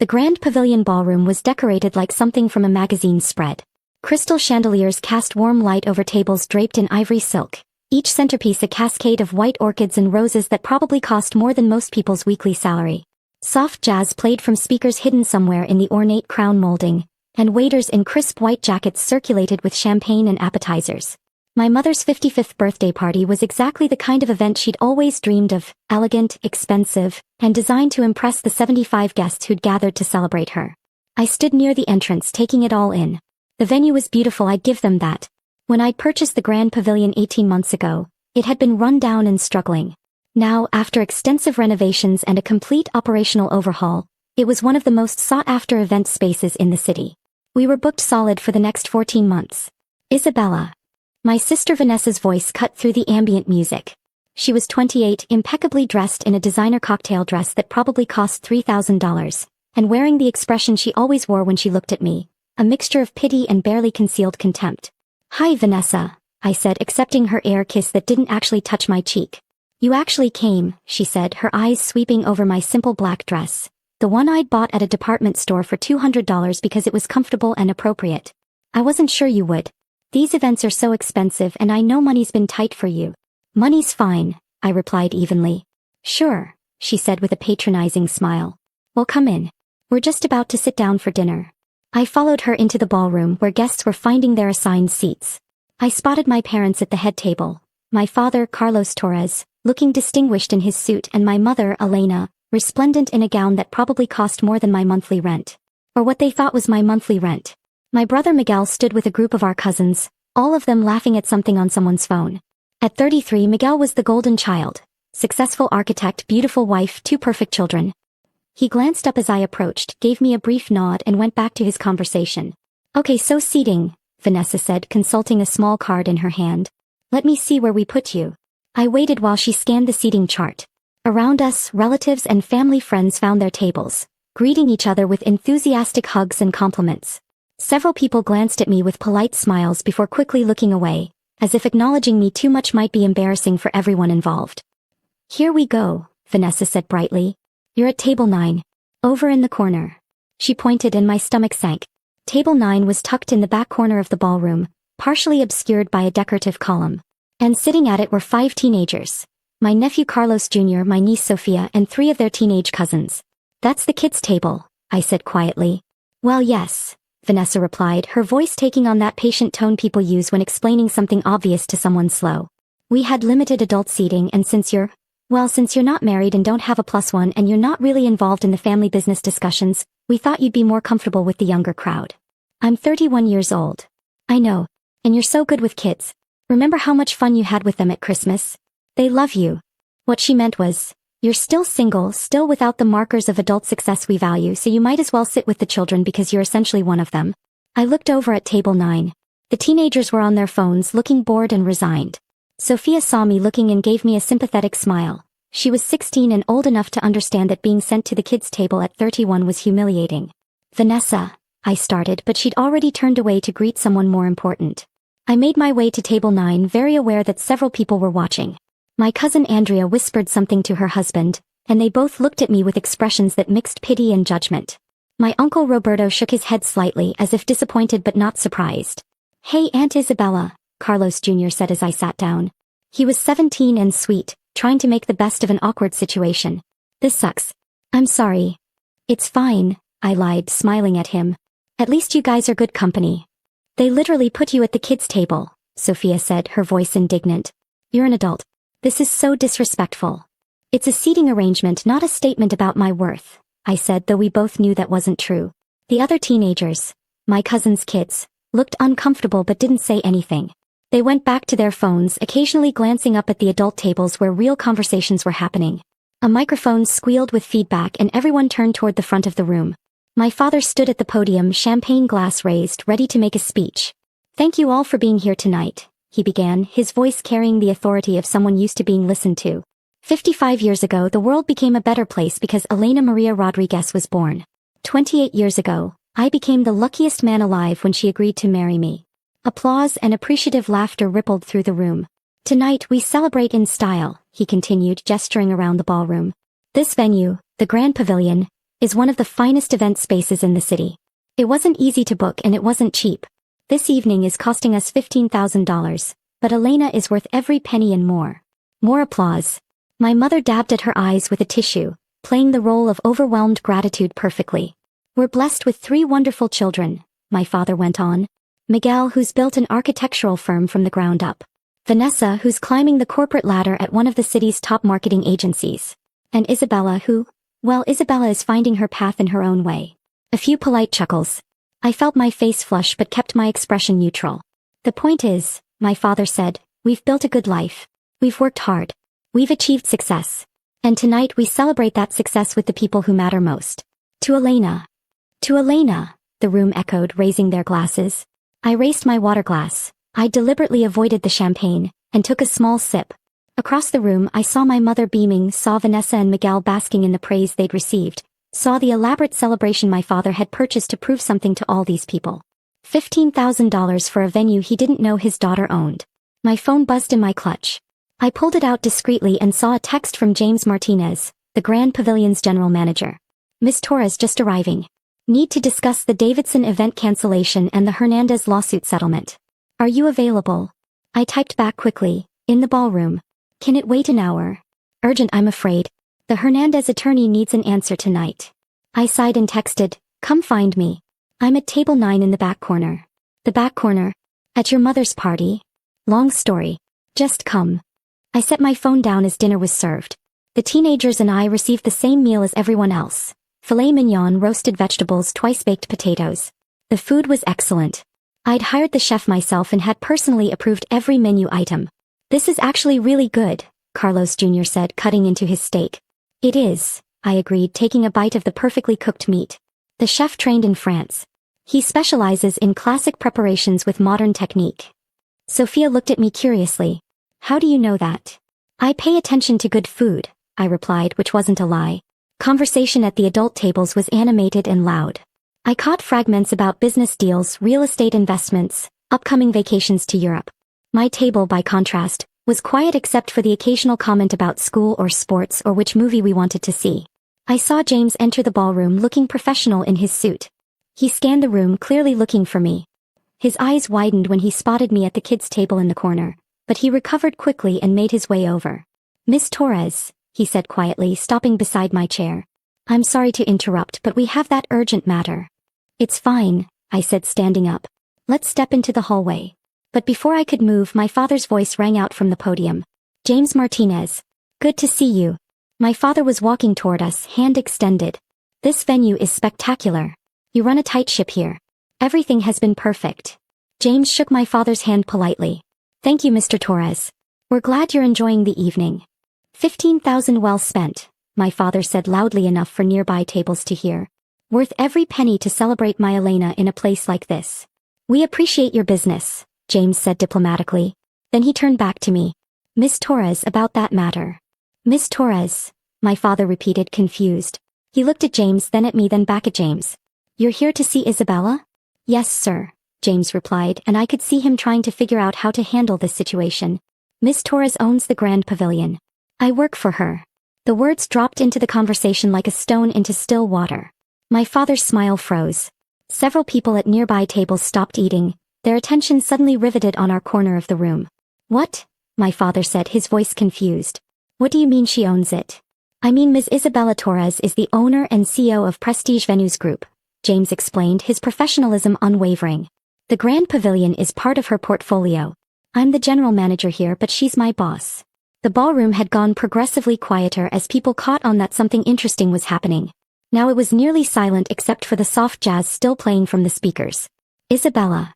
The Grand Pavilion ballroom was decorated like something from a magazine spread. Crystal chandeliers cast warm light over tables draped in ivory silk, each centerpiece a cascade of white orchids and roses that probably cost more than most people's weekly salary. Soft jazz played from speakers hidden somewhere in the ornate crown molding, and waiters in crisp white jackets circulated with champagne and appetizers. My mother's 55th birthday party was exactly the kind of event she'd always dreamed of, elegant, expensive, and designed to impress the 75 guests who'd gathered to celebrate her. I stood near the entrance taking it all in. The venue was beautiful, I'd give them that. When I'd purchased the Grand Pavilion 18 months ago, it had been run down and struggling. Now, after extensive renovations and a complete operational overhaul, it was one of the most sought-after event spaces in the city. We were booked solid for the next 14 months. Isabella. My sister Vanessa's voice cut through the ambient music. She was 28, impeccably dressed in a designer cocktail dress that probably cost $3,000, and wearing the expression she always wore when she looked at me, a mixture of pity and barely concealed contempt. "Hi, Vanessa," I said, accepting her air kiss that didn't actually touch my cheek. "You actually came," she said, her eyes sweeping over my simple black dress, the one I'd bought at a department store for $200 because it was comfortable and appropriate. "I wasn't sure you would. These events are so expensive and I know money's been tight for you." "Money's fine," I replied evenly. "Sure," she said with a patronizing smile. "Well, come in. We're just about to sit down for dinner." I followed her into the ballroom where guests were finding their assigned seats. I spotted my parents at the head table, my father, Carlos Torres, looking distinguished in his suit, and my mother, Elena, resplendent in a gown that probably cost more than my monthly rent. Or what they thought was my monthly rent. My brother Miguel stood with a group of our cousins, all of them laughing at something on someone's phone. At 33, Miguel was the golden child. Successful architect, beautiful wife, 2 perfect children. He glanced up as I approached, gave me a brief nod and went back to his conversation. "Okay, so seating," Vanessa said, consulting a small card in her hand. "Let me see where we put you." I waited while she scanned the seating chart. Around us, relatives and family friends found their tables, greeting each other with enthusiastic hugs and compliments. Several people glanced at me with polite smiles before quickly looking away, as if acknowledging me too much might be embarrassing for everyone involved. "Here we go," Vanessa said brightly. "You're at table 9. Over in the corner." She pointed and my stomach sank. Table 9 was tucked in the back corner of the ballroom, partially obscured by a decorative column. And sitting at it were 5 teenagers. My nephew Carlos Jr., my niece Sophia, and 3 of their teenage cousins. "That's the kids' table," I said quietly. "Well, yes," Vanessa replied, her voice taking on that patient tone people use when explaining something obvious to someone slow. "We had limited adult seating, and since you're not married and don't have a +1 and you're not really involved in the family business discussions, we thought you'd be more comfortable with the younger crowd." "I'm 31 years old." "I know. And you're so good with kids. Remember how much fun you had with them at Christmas? They love you." What she meant was, "You're still single, still without the markers of adult success we value, so you might as well sit with the children because you're essentially one of them." I looked over at table 9. The teenagers were on their phones, looking bored and resigned. Sophia saw me looking and gave me a sympathetic smile. She was 16 and old enough to understand that being sent to the kids' table at 31 was humiliating. "Vanessa," I started, but she'd already turned away to greet someone more important. I made my way to table 9, very aware that several people were watching. My cousin Andrea whispered something to her husband, and they both looked at me with expressions that mixed pity and judgment. My uncle Roberto shook his head slightly as if disappointed but not surprised. "Hey, Aunt Isabella," Carlos Jr. said as I sat down. He was 17 and sweet, trying to make the best of an awkward situation. "This sucks. I'm sorry." "It's fine," I lied, smiling at him. "At least you guys are good company." "They literally put you at the kids' table," Sophia said, her voice indignant. "You're an adult. This is so disrespectful." "It's a seating arrangement, not a statement about my worth," I said, though we both knew that wasn't true. The other teenagers, my cousin's kids, looked uncomfortable but didn't say anything. They went back to their phones, occasionally glancing up at the adult tables where real conversations were happening. A microphone squealed with feedback and everyone turned toward the front of the room. My father stood at the podium, champagne glass raised, ready to make a speech. "Thank you all for being here tonight," he began, his voice carrying the authority of someone used to being listened to. 55 years ago, the world became a better place because Elena Maria Rodriguez was born. 28 years ago, I became the luckiest man alive when she agreed to marry me. Applause and appreciative laughter rippled through the room. "Tonight we celebrate in style," he continued, gesturing around the ballroom. "This venue, the Grand Pavilion, is one of the finest event spaces in the city. It wasn't easy to book and it wasn't cheap. This evening is costing us $15,000, but Elena is worth every penny and more. More applause. My mother dabbed at her eyes with a tissue, playing the role of overwhelmed gratitude perfectly. We're blessed with 3 wonderful children, my father went on. Miguel, who's built an architectural firm from the ground up. Vanessa, who's climbing the corporate ladder at one of the city's top marketing agencies. And Isabella, Isabella is finding her path in her own way. A few polite chuckles. I felt my face flush but kept my expression neutral. The point is, my father said, we've built a good life. We've worked hard. We've achieved success. And tonight we celebrate that success with the people who matter most. To Elena. To Elena, the room echoed, raising their glasses. I raised my water glass. I deliberately avoided the champagne, and took a small sip. Across the room I saw my mother beaming, saw Vanessa and Miguel basking in the praise they'd received, saw the elaborate celebration my father had purchased to prove something to all these people. $15,000 for a venue he didn't know his daughter owned. My phone buzzed in my clutch. I pulled it out discreetly and saw a text from James Martinez, the Grand Pavilion's general manager. Miss Torres just arriving. Need to discuss the Davidson event cancellation and the Hernandez lawsuit settlement. Are you available? I typed back quickly, in the ballroom. Can it wait an hour? Urgent, I'm afraid. The Hernandez attorney needs an answer tonight. I sighed and texted, come find me. I'm at table 9 in the back corner. The back corner? At your mother's party? Long story. Just come. I set my phone down as dinner was served. The teenagers and I received the same meal as everyone else. Filet mignon, roasted vegetables, twice-baked potatoes. The food was excellent. I'd hired the chef myself and had personally approved every menu item. This is actually really good, Carlos Jr. said, cutting into his steak. It is, I agreed, taking a bite of the perfectly cooked meat. The chef trained in France. He specializes in classic preparations with modern technique. Sophia looked at me curiously. How do you know that? I pay attention to good food, I replied, which wasn't a lie. Conversation at the adult tables was animated and loud. I caught fragments about business deals, real estate investments, upcoming vacations to Europe. My table, by contrast, was quiet except for the occasional comment about school or sports or which movie we wanted to see. I saw James enter the ballroom looking professional in his suit. He scanned the room, clearly looking for me. His eyes widened when he spotted me at the kids' table in the corner, but he recovered quickly and made his way over. Miss Torres, he said quietly, stopping beside my chair. I'm sorry to interrupt, but we have that urgent matter. It's fine, I said, standing up. Let's step into the hallway. But before I could move, my father's voice rang out from the podium. James Martinez. Good to see you. My father was walking toward us, hand extended. This venue is spectacular. You run a tight ship here. Everything has been perfect. James shook my father's hand politely. Thank you, Mr. Torres. We're glad you're enjoying the evening. 15,000 well spent, my father said loudly enough for nearby tables to hear. Worth every penny to celebrate my Elena in a place like this. We appreciate your business, James said diplomatically. Then he turned back to me. Miss Torres, about that matter. Miss Torres, my father repeated, confused. He looked at James, then at me, then back at James. You're here to see Isabella? Yes, sir, James replied, and I could see him trying to figure out how to handle this situation. Miss Torres owns the Grand Pavilion. I work for her. The words dropped into the conversation like a stone into still water. My father's smile froze. Several people at nearby tables stopped eating, their attention suddenly riveted on our corner of the room. What? My father said, his voice confused. What do you mean she owns it? I mean Ms. Isabella Torres is the owner and CEO of Prestige Venues Group, James explained, his professionalism unwavering. The Grand Pavilion is part of her portfolio. I'm the general manager here, but she's my boss. The ballroom had gone progressively quieter as people caught on that something interesting was happening. Now it was nearly silent except for the soft jazz still playing from the speakers. Isabella.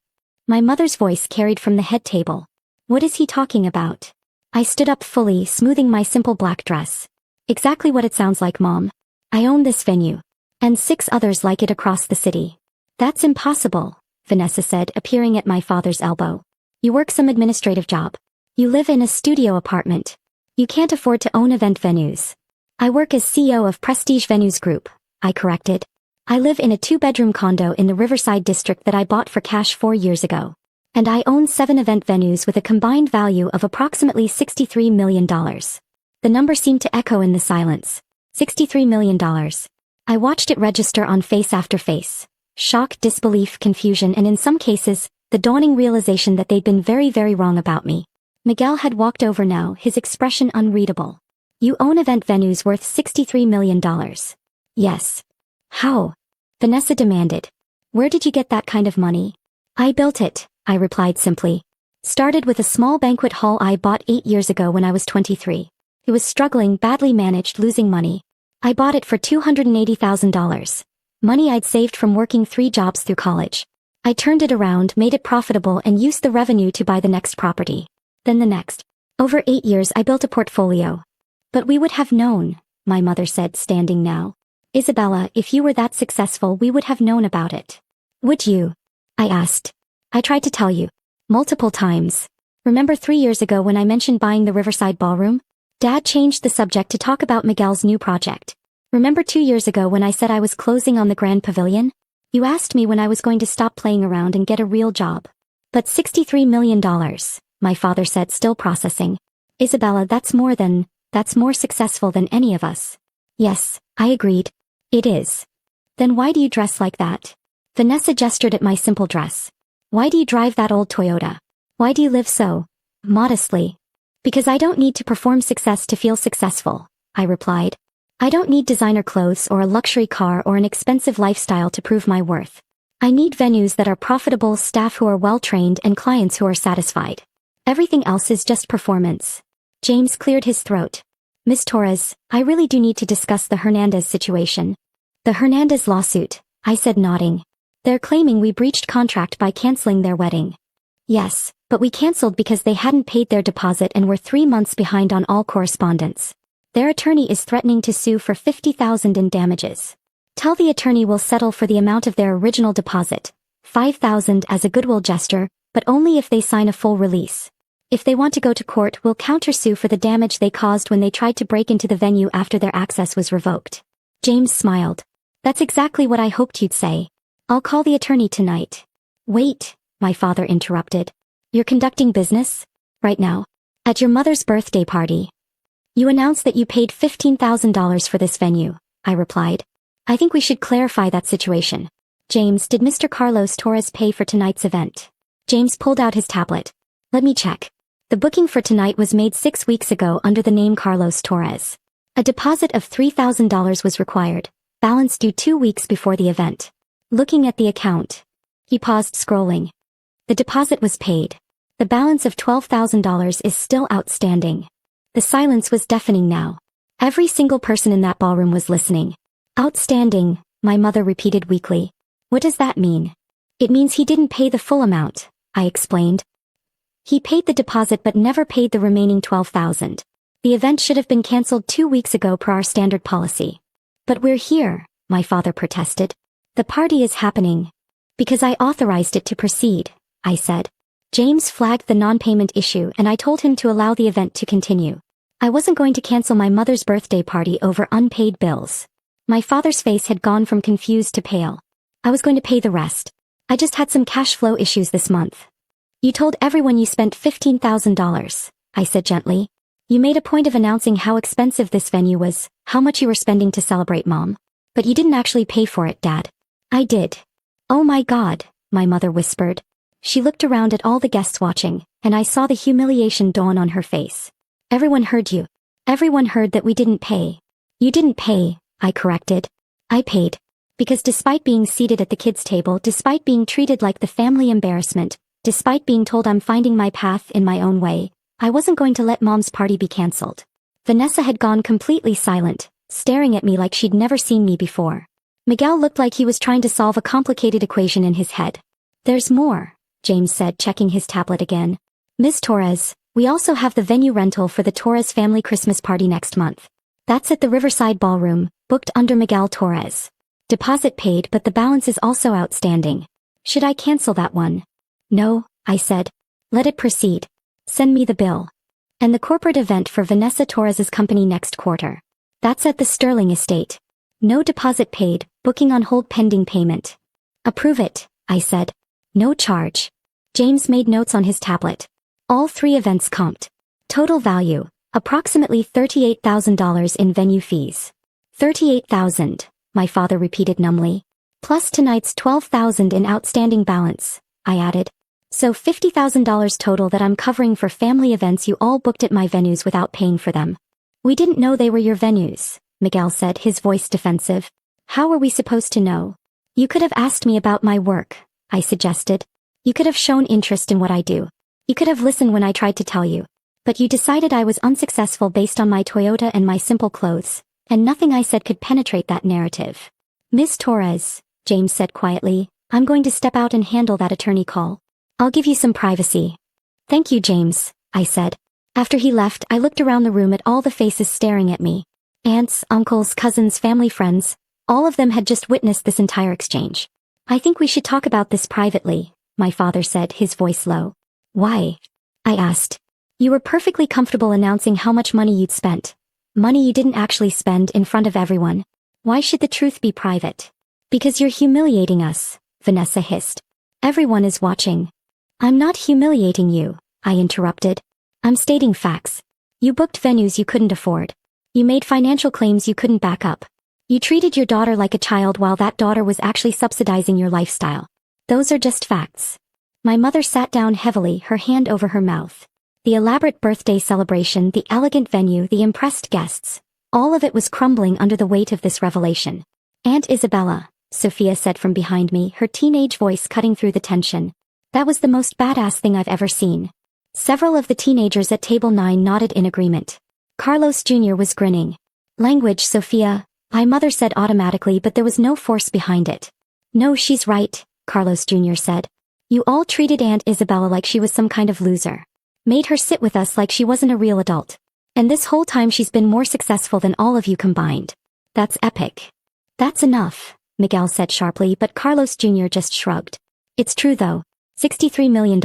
My mother's voice carried from the head table. What is he talking about? I stood up fully, smoothing my simple black dress. Exactly what it sounds like, Mom. I own this venue. And 6 others like it across the city. That's impossible, Vanessa said, appearing at my father's elbow. You work some administrative job. You live in a studio apartment. You can't afford to own event venues. I work as CEO of Prestige Venues Group, I corrected. I live in a 2-bedroom condo in the Riverside district that I bought for cash 4 years ago. And I own 7 event venues with a combined value of approximately $63 million. The number seemed to echo in the silence. $63 million. I watched it register on face after face. Shock, disbelief, confusion, and in some cases, the dawning realization that they'd been very, very wrong about me. Miguel had walked over now, his expression unreadable. You own event venues worth $63 million. Yes. How? Vanessa demanded. Where did you get that kind of money? I built it, I replied simply. Started with a small banquet hall I bought 8 years ago when I was 23. It was struggling, badly managed, losing money. I bought it for $280,000. Money I'd saved from working 3 jobs through college. I turned it around, made it profitable, and used the revenue to buy the next property. Then the next. Over 8 years I built a portfolio. But we would have known, my mother said, standing now. Isabella, if you were that successful, we would have known about it. Would you? I asked. I tried to tell you. Multiple times. Remember 3 years ago when I mentioned buying the Riverside Ballroom? Dad changed the subject to talk about Miguel's new project. Remember 2 years ago when I said I was closing on the Grand Pavilion? You asked me when I was going to stop playing around and get a real job. But $63 million, my father said, still processing. Isabella, that's more successful than any of us. Yes, I agreed. It is. Then why do you dress like that? Vanessa gestured at my simple dress. Why do you drive that old Toyota? Why do you live so modestly? Because I don't need to perform success to feel successful, I replied. I don't need designer clothes or a luxury car or an expensive lifestyle to prove my worth. I need venues that are profitable, staff who are well-trained, and clients who are satisfied. Everything else is just performance. James cleared his throat. Miss Torres, I really do need to discuss the Hernandez situation. The Hernandez lawsuit, I said, nodding. They're claiming we breached contract by canceling their wedding. Yes, but we canceled because they hadn't paid their deposit and were 3 months behind on all correspondence. Their attorney is threatening to sue for $50,000 in damages. Tell the attorney we'll settle for the amount of their original deposit, $5,000 as a goodwill gesture, but only if they sign a full release. If they want to go to court, we'll countersue for the damage they caused when they tried to break into the venue after their access was revoked. James smiled. That's exactly what I hoped you'd say. I'll call the attorney tonight. Wait, my father interrupted. You're conducting business? Right now? At your mother's birthday party. You announced that you paid $15,000 for this venue, I replied. I think we should clarify that situation. James, did Mr. Carlos Torres pay for tonight's event? James pulled out his tablet. Let me check. The booking for tonight was made 6 weeks ago under the name Carlos Torres. A deposit of $3,000 was required, balance due 2 weeks before the event. Looking at the account. He paused, scrolling. The deposit was paid. The balance of $12,000 is still outstanding. The silence was deafening now. Every single person in that ballroom was listening. Outstanding, my mother repeated weakly. What does that mean? It means he didn't pay the full amount, I explained. He paid the deposit but never paid the remaining $12,000. The event should have been cancelled 2 weeks ago per our standard policy. But we're here, my father protested. The party is happening. Because I authorized it to proceed, I said. James flagged the non-payment issue and I told him to allow the event to continue. I wasn't going to cancel my mother's birthday party over unpaid bills. My father's face had gone from confused to pale. I was going to pay the rest. I just had some cash flow issues this month. You told everyone you spent $15,000, I said gently. You made a point of announcing how expensive this venue was, how much you were spending to celebrate Mom. But you didn't actually pay for it, Dad. I did. Oh my God, my mother whispered. She looked around at all the guests watching, and I saw the humiliation dawn on her face. Everyone heard you. Everyone heard that we didn't pay. You didn't pay, I corrected. I paid. Because despite being seated at the kids' table, despite being treated like the family embarrassment, despite being told I'm finding my path in my own way, I wasn't going to let Mom's party be cancelled. Vanessa had gone completely silent, staring at me like she'd never seen me before. Miguel looked like he was trying to solve a complicated equation in his head. There's more, James said, checking his tablet again. Ms. Torres, we also have the venue rental for the Torres family Christmas party next month. That's at the Riverside Ballroom, booked under Miguel Torres. Deposit paid, but the balance is also outstanding. Should I cancel that one? No, I said. Let it proceed. Send me the bill. And the corporate event for Vanessa Torres's company next quarter. That's at the Sterling Estate. No deposit paid, booking on hold pending payment. Approve it, I said. No charge. James made notes on his tablet. All 3 events comped. Total value, approximately $38,000 in venue fees. $38,000, my father repeated numbly. Plus tonight's $12,000 in outstanding balance, I added. So $50,000 total that I'm covering for family events you all booked at my venues without paying for them. We didn't know they were your venues, Miguel said, his voice defensive. How were we supposed to know? You could have asked me about my work, I suggested. You could have shown interest in what I do. You could have listened when I tried to tell you. But you decided I was unsuccessful based on my Toyota and my simple clothes, and nothing I said could penetrate that narrative. Ms. Torres, James said quietly, I'm going to step out and handle that attorney call. I'll give you some privacy. Thank you, James, I said. After he left, I looked around the room at all the faces staring at me. Aunts, uncles, cousins, family friends, all of them had just witnessed this entire exchange. I think we should talk about this privately, my father said, his voice low. Why? I asked. You were perfectly comfortable announcing how much money you'd spent. Money you didn't actually spend in front of everyone. Why should the truth be private? Because you're humiliating us, Vanessa hissed. Everyone is watching. I'm not humiliating you, I interrupted. I'm stating facts. You booked venues you couldn't afford. You made financial claims you couldn't back up. You treated your daughter like a child while that daughter was actually subsidizing your lifestyle. Those are just facts. My mother sat down heavily, her hand over her mouth. The elaborate birthday celebration, the elegant venue, the impressed guests, all of it was crumbling under the weight of this revelation. Aunt Isabella, Sophia said from behind me, her teenage voice cutting through the tension. That was the most badass thing I've ever seen. Several of the teenagers at table 9 nodded in agreement. Carlos Jr. was grinning. Language, Sophia, my mother said automatically, but there was no force behind it. No, she's right, Carlos Jr. said. You all treated Aunt Isabella like she was some kind of loser. Made her sit with us like she wasn't a real adult. And this whole time she's been more successful than all of you combined. That's epic. That's enough, Miguel said sharply, but Carlos Jr. just shrugged. It's true though. $63 million.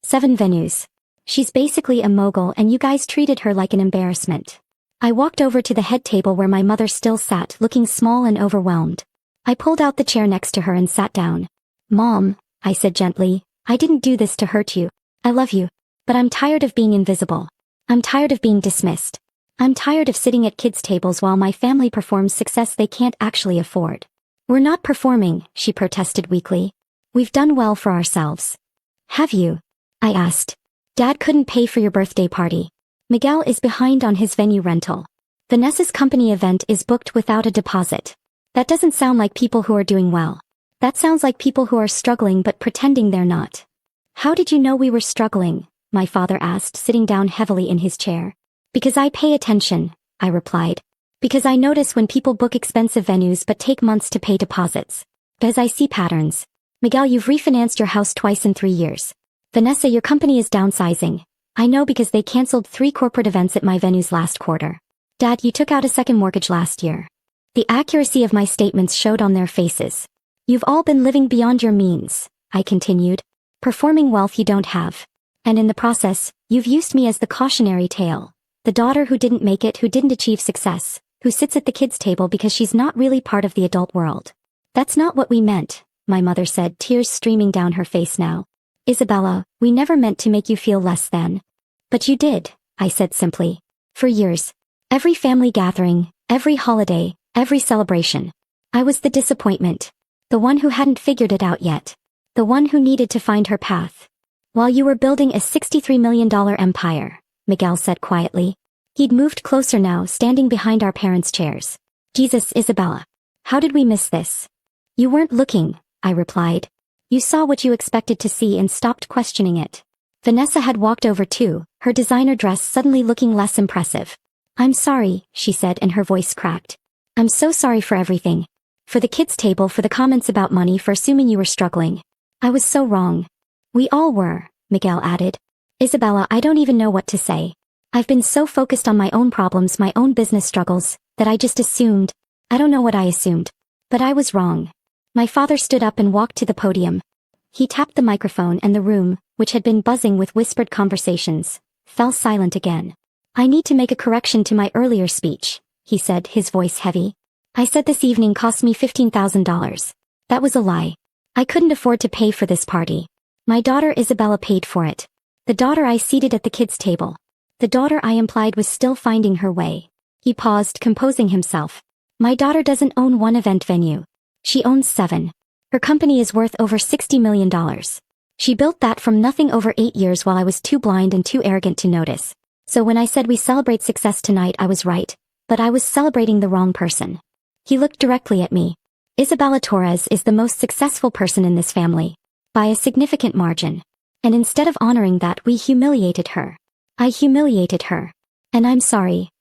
7 venues. She's basically a mogul and you guys treated her like an embarrassment. I walked over to the head table where my mother still sat, looking small and overwhelmed. I pulled out the chair next to her and sat down. Mom, I said gently, I didn't do this to hurt you. I love you. But I'm tired of being invisible. I'm tired of being dismissed. I'm tired of sitting at kids' tables while my family performs success they can't actually afford. We're not performing, she protested weakly. We've done well for ourselves. Have you? I asked. Dad couldn't pay for your birthday party. Miguel is behind on his venue rental. Vanessa's company event is booked without a deposit. That doesn't sound like people who are doing well. That sounds like people who are struggling but pretending they're not. How did you know we were struggling? My father asked, sitting down heavily in his chair. Because I pay attention, I replied. Because I notice when people book expensive venues but take months to pay deposits. Because I see patterns. Miguel, you've refinanced your house twice in 3 years. Vanessa, your company is downsizing. I know because they canceled 3 corporate events at my venues last quarter. Dad, you took out a second mortgage last year. The accuracy of my statements showed on their faces. You've all been living beyond your means, I continued. Performing wealth you don't have. And in the process, you've used me as the cautionary tale. The daughter who didn't make it, who didn't achieve success, who sits at the kids' table because she's not really part of the adult world. That's not what we meant, my mother said, tears streaming down her face now. Isabella, we never meant to make you feel less than. But you did, I said simply. For years. Every family gathering, every holiday, every celebration. I was the disappointment. The one who hadn't figured it out yet. The one who needed to find her path. While you were building a $63 million empire, Miguel said quietly. He'd moved closer now, standing behind our parents' chairs. Jesus, Isabella. How did we miss this? You weren't looking, I replied. You saw what you expected to see and stopped questioning it. Vanessa had walked over too, her designer dress suddenly looking less impressive. I'm sorry, she said, and her voice cracked. I'm so sorry for everything. For the kids' table, for the comments about money, for assuming you were struggling. I was so wrong. We all were, Miguel added. Isabella, I don't even know what to say. I've been so focused on my own problems, my own business struggles, that I just assumed. I don't know what I assumed. But I was wrong. My father stood up and walked to the podium. He tapped the microphone and the room, which had been buzzing with whispered conversations, fell silent again. I need to make a correction to my earlier speech, he said, his voice heavy. I said this evening cost me $15,000. That was a lie. I couldn't afford to pay for this party. My daughter Isabella paid for it. The daughter I seated at the kids' table. The daughter I implied was still finding her way. He paused, composing himself. My daughter doesn't own one event venue. She owns 7. Her company is worth over $60 million. She built that from nothing over 8 years while I was too blind and too arrogant to notice. So when I said we celebrate success tonight, I was right, but I was celebrating the wrong person. He looked directly at me. Isabella Torres is the most successful person in this family, by a significant margin. And instead of honoring that, we humiliated her. I humiliated her. And I'm sorry.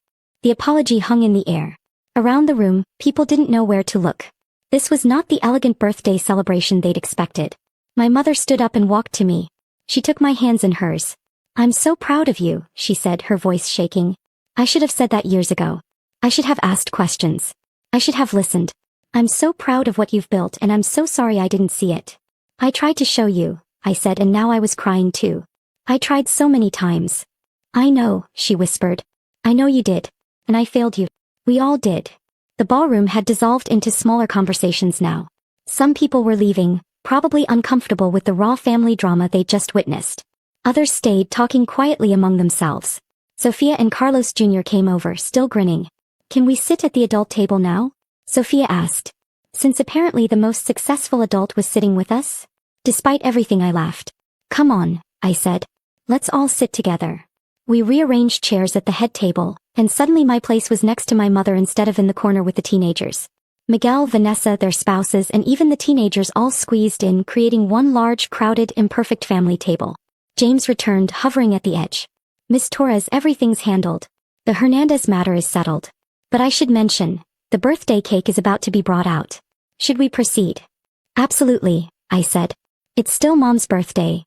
The apology hung in the air. Around the room, people didn't know where to look. This was not the elegant birthday celebration they'd expected. My mother stood up and walked to me. She took my hands in hers. "I'm so proud of you," she said, her voice shaking. "I should have said that years ago. I should have asked questions. I should have listened. I'm so proud of what you've built, and I'm so sorry I didn't see it. I tried to show you," I said, and now I was crying too. "I tried so many times." "I know," she whispered. "I know you did. And I failed you. We all did." The ballroom had dissolved into smaller conversations now. Some people were leaving, probably uncomfortable with the raw family drama they'd just witnessed. Others stayed, talking quietly among themselves. Sophia and Carlos Jr. came over, still grinning. "Can we sit at the adult table now?" Sophia asked. Since apparently the most successful adult was sitting with us? Despite everything, I laughed. "Come on," I said. "Let's all sit together." We rearranged chairs at the head table, and suddenly my place was next to my mother instead of in the corner with the teenagers. Miguel, Vanessa, their spouses, and even the teenagers all squeezed in, creating one large, crowded, imperfect family table. James returned, hovering at the edge. "Miss Torres, everything's handled. The Hernandez matter is settled. But I should mention, the birthday cake is about to be brought out. Should we proceed?" "Absolutely," I said. "It's still Mom's birthday."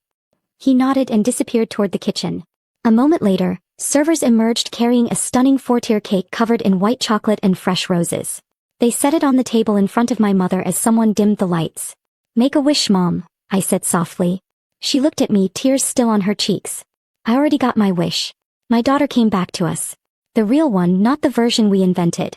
He nodded and disappeared toward the kitchen. A moment later, servers emerged carrying a stunning 4-tier cake covered in white chocolate and fresh roses. They set it on the table in front of my mother as someone dimmed the lights. "Make a wish, Mom," I said softly. She looked at me, tears still on her cheeks. "I already got my wish. My daughter came back to us. The real one, not the version we invented."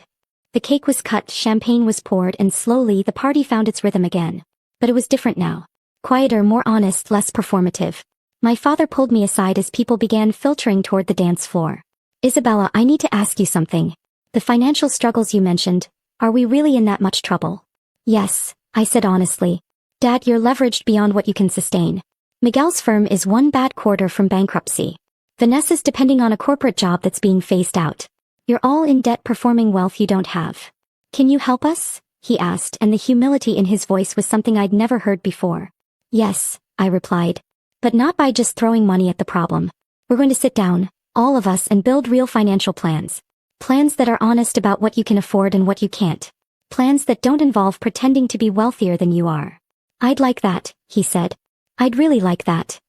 The cake was cut, champagne was poured, and slowly the party found its rhythm again. But it was different now. Quieter, more honest, less performative. My father pulled me aside as people began filtering toward the dance floor. "Isabella, I need to ask you something. The financial struggles you mentioned, are we really in that much trouble?" "Yes," I said honestly. "Dad, you're leveraged beyond what you can sustain. Miguel's firm is one bad quarter from bankruptcy. Vanessa's depending on a corporate job that's being phased out. You're all in debt, performing wealth you don't have. Can you help us?" he asked, and the humility in his voice was something I'd never heard before. "Yes," I replied. "But not by just throwing money at the problem. We're going to sit down, all of us, and build real financial plans. Plans that are honest about what you can afford and what you can't. Plans that don't involve pretending to be wealthier than you are." "I'd like that," he said. "I'd really like that."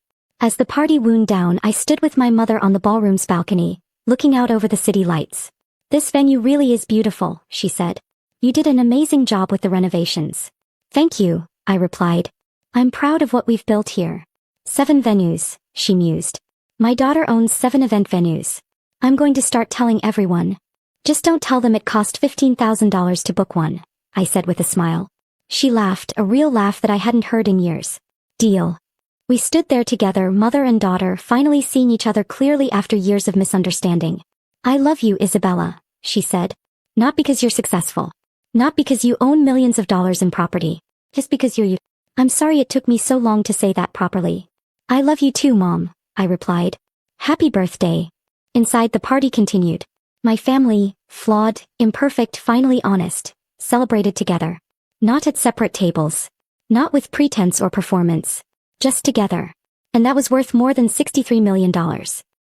As the party wound down, I stood with my mother on the ballroom's balcony, looking out over the city lights. "This venue really is beautiful," she said. "You did an amazing job with the renovations." "Thank you," I replied. "I'm proud of what we've built here." 7 venues, she mused. "My daughter owns 7 event venues. I'm going to start telling everyone. Just don't tell them it cost $15,000 to book one," I said with a smile. She laughed, a real laugh that I hadn't heard in years. "Deal." We stood there together, mother and daughter, finally seeing each other clearly after years of misunderstanding. "I love you, Isabella," she said. "Not because you're successful. Not because you own millions of dollars in property. Just because you're you." I'm sorry it took me so long to say that properly. "I love you too, Mom," I replied. "Happy birthday." Inside, the party continued. My family, flawed, imperfect, finally honest, celebrated together. Not at separate tables. Not with pretense or performance. Just together. And that was worth more than $63 million.